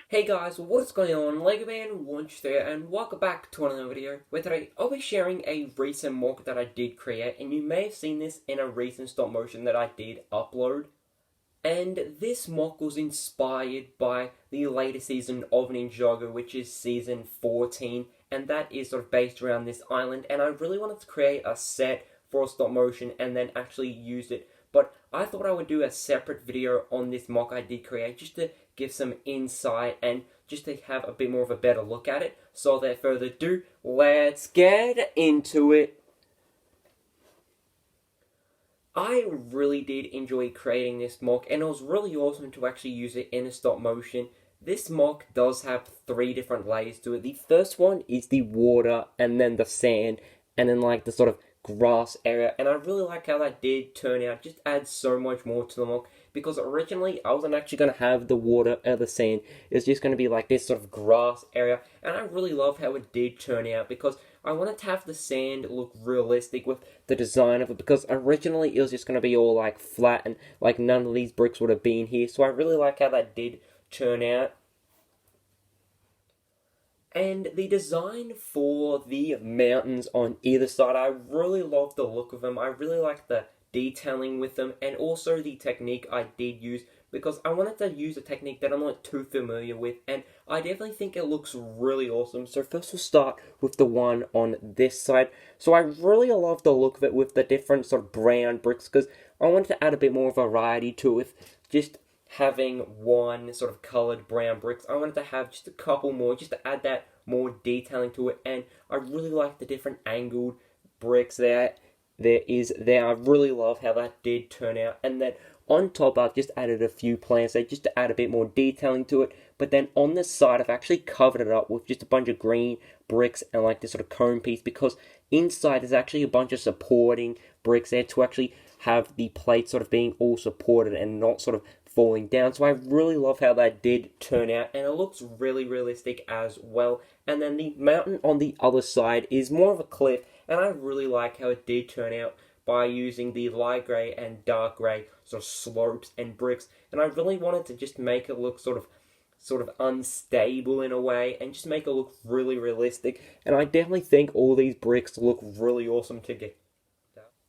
Hey guys, what is going on? LegoMan1 there, and welcome back to another video, where today I'll be sharing a recent mock that I did create, and you may have seen this in a recent stop motion that I did upload. And this mock was inspired by the latest season of Ninjago, which is season 14, and that is sort of based around this island, and I really wanted to create a set for a stop motion and then actually use it. But I thought I would do a separate video on this mock I did create just to give some insight and just to have a bit more of a better look at it. So without further ado, let's get into it. I really did enjoy creating this mock, and it was really awesome to actually use it in a stop motion. This mock does have 3 different layers to it. The first one is the water, and then the sand, and then like the sort of grass area, and I really like how that did turn out. Just adds so much more to the mock, because originally I wasn't actually going to have the water or the sand. It's just going to be like this sort of grass area, and I really love how it did turn out, because I wanted to have the sand look realistic with the design of it, because originally it was just going to be all like flat and like none of these bricks would have been here. So I really like how that did turn out. And the design for the mountains on either side, I really love the look of them. I really like the detailing with them, and also the technique I did use, because I wanted to use a technique that I'm not too familiar with, and I definitely think it looks really awesome. So first we'll start with the one on this side. So I really love the look of it with the different sort of brown bricks, because I wanted to add a bit more variety to it with just having one sort of colored brown bricks. I wanted to have just a couple more just to add that more detailing to it, and I really like the different angled bricks there I really love how that did turn out. And then on top I've just added a few plants there just to add a bit more detailing to it. But then on this side I've actually covered it up with just a bunch of green bricks and like this sort of cone piece, because inside there's actually a bunch of supporting bricks there to actually have the plate sort of being all supported and not sort of falling down. So I really love how that did turn out, and it looks really realistic as well. And then the mountain on the other side is more of a cliff, and I really like how it did turn out by using the light grey and dark grey sort of slopes and bricks. And I really wanted to just make it look sort of unstable in a way, and just make it look really realistic. And I definitely think all these bricks look really awesome together.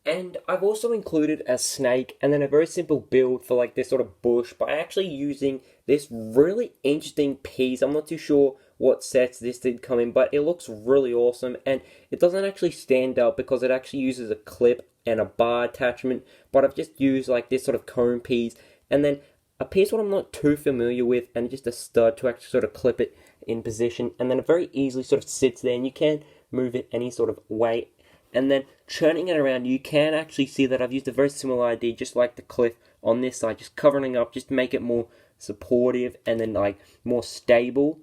And I've also included a snake and then a very simple build for like this sort of bush by actually using this really interesting piece. I'm not too sure what sets this did come in, but it looks really awesome, and it doesn't actually stand up because it actually uses a clip and a bar attachment. But I've just used like this sort of cone piece and then a piece what I'm not too familiar with, and just a stud to actually sort of clip it in position, and then it very easily sort of sits there, and you can move it any sort of way. And then turning it around, you can actually see that I've used a very similar idea, just like the cliff on this side, just covering up, just to make it more supportive and then like more stable.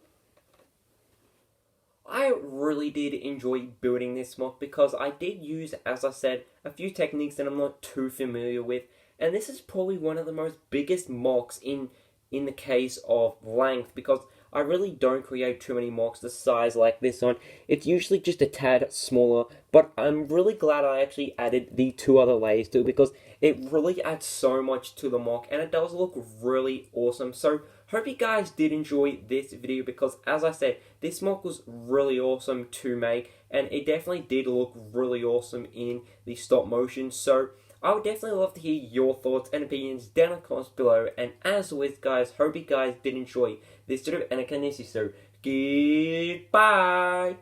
I really did enjoy building this mock, because I did use, as I said, a few techniques that I'm not too familiar with, and this is probably one of the most biggest mocks in the case of length, because I really don't create too many mocks the size like this one. It's usually just a tad smaller, but I'm really glad I actually added the 2 other layers to it, because it really adds so much to the mock, and it does look really awesome. So hope you guys did enjoy this video, because as I said, this mock was really awesome to make, and it definitely did look really awesome in the stop motion. So I would definitely love to hear your thoughts and opinions down in the comments below. And as always, guys, hope you guys did enjoy this video, and I can see you. So goodbye.